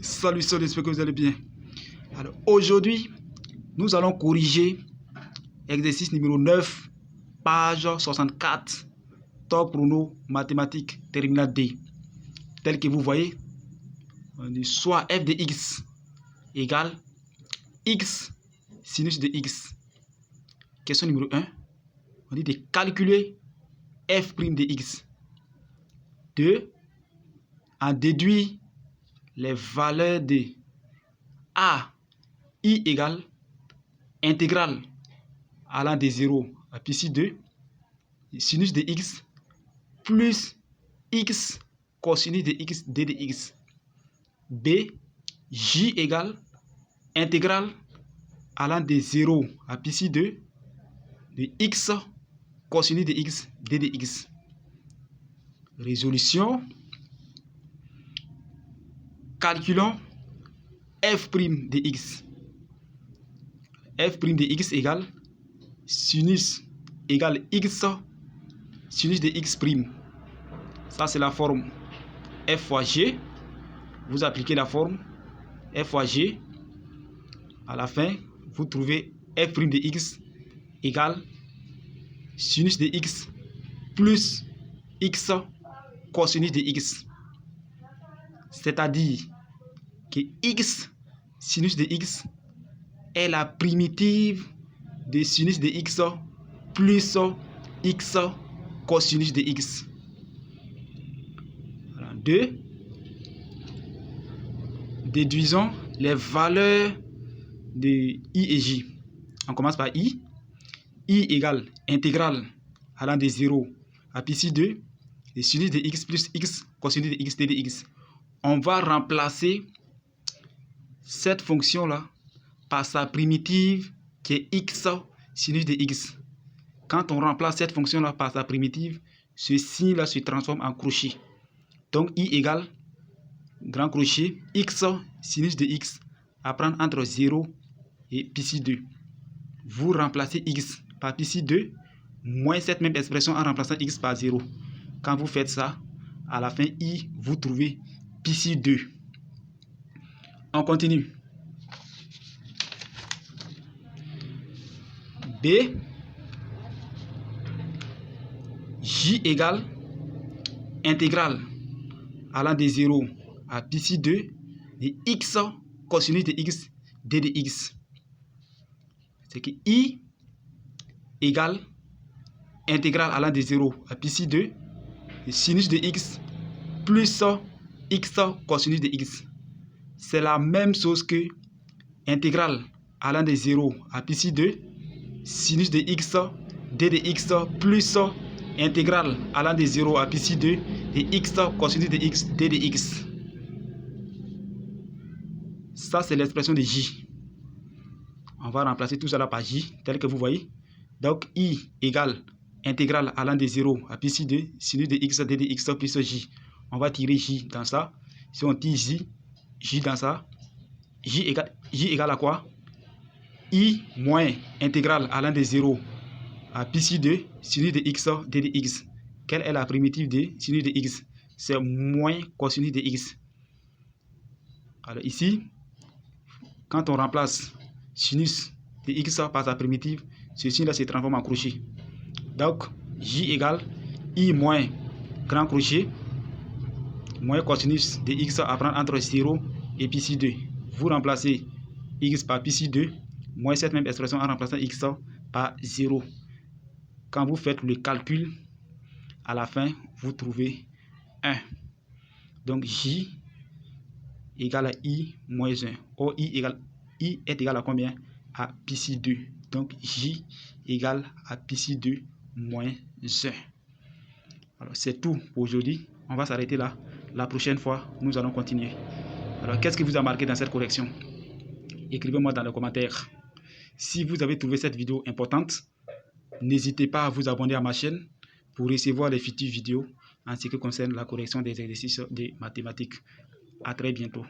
Salut, j'espère que vous allez bien. Alors aujourd'hui, nous allons corriger exercice numéro 9, page 64, top chrono mathématiques terminale D. Tel que vous voyez, on dit soit f de x égale x sinus de x. Question numéro 1, on dit de calculer f' de x. 2, en déduire les valeurs de a, i égale intégrale allant de 0 à pi sur 2, sinus de x plus x cosinus de x d de x. B, j égale intégrale allant de 0 à pi sur 2 de x cosinus de x d de x. Résolution. Calculons f' de x. f' de x égale sinus égale x sinus de x'. Ça, c'est la forme f fois g. Vous appliquez la forme f fois g. À la fin, vous trouvez f' de x égale sinus de x plus x cosinus de x. C'est-à-dire que x sinus de x est la primitive de sinus de x plus x cosinus de x. 2. Déduisons les valeurs de i et j. On commence par i. I égale intégrale allant de 0 à pi sur 2 de sinus de x plus x cosinus de x d de x. On va remplacer cette fonction-là par sa primitive qui est x sinus de x. Quand on remplace cette fonction-là par sa primitive, ce signe-là se transforme en crochet. Donc, i égale, grand crochet, x sinus de x à prendre entre 0 et pi sur 2. Vous remplacez x par pi sur 2, moins cette même expression en remplaçant x par 0. Quand vous faites ça, à la fin, i, vous trouvez pi sur 2. On continue. B, j égale intégrale allant de 0 à pi sur 2 de x cosinus de x d de x. C'est que i égale intégrale allant de 0 à pi sur 2 de sinus de x plus x cosinus de x. C'est la même chose que intégrale allant de 0 à pi sur 2 sinus de x d de x plus intégrale allant de 0 à pi sur 2 de x cosinus de x d de x. Ça, c'est l'expression de j. On va remplacer tout cela par j, tel que vous voyez. Donc, i égale intégrale allant de 0 à pi sur 2 sinus de x d de x plus j. On va tirer j dans ça. Si on tire j dans ça, j égale à quoi? I moins intégrale allant de 0 à pi sur 2 sinus de x d de x. Quelle est la primitive de sinus de x? C'est moins cosinus de x. Alors ici, quand on remplace sinus de x par sa primitive, ce signe-là se transforme en crochet. Donc, j égale i moins grand crochet moins cosinus de x à prendre entre 0 et pi sur 2. Vous remplacez x par pi sur 2, moins cette même expression en remplaçant x par 0. Quand vous faites le calcul, à la fin, vous trouvez 1. Donc, j égale à i moins 1. Or, i est égal à combien? À pi sur 2. Donc, j égale à pi sur 2 moins 1. Alors, c'est tout pour aujourd'hui. On va s'arrêter là. La prochaine fois, nous allons continuer. Alors, qu'est-ce qui vous a marqué dans cette correction? Écrivez-moi dans les commentaires. Si vous avez trouvé cette vidéo importante, n'hésitez pas à vous abonner à ma chaîne pour recevoir les futures vidéos en ce qui concerne la correction des exercices de mathématiques. À très bientôt.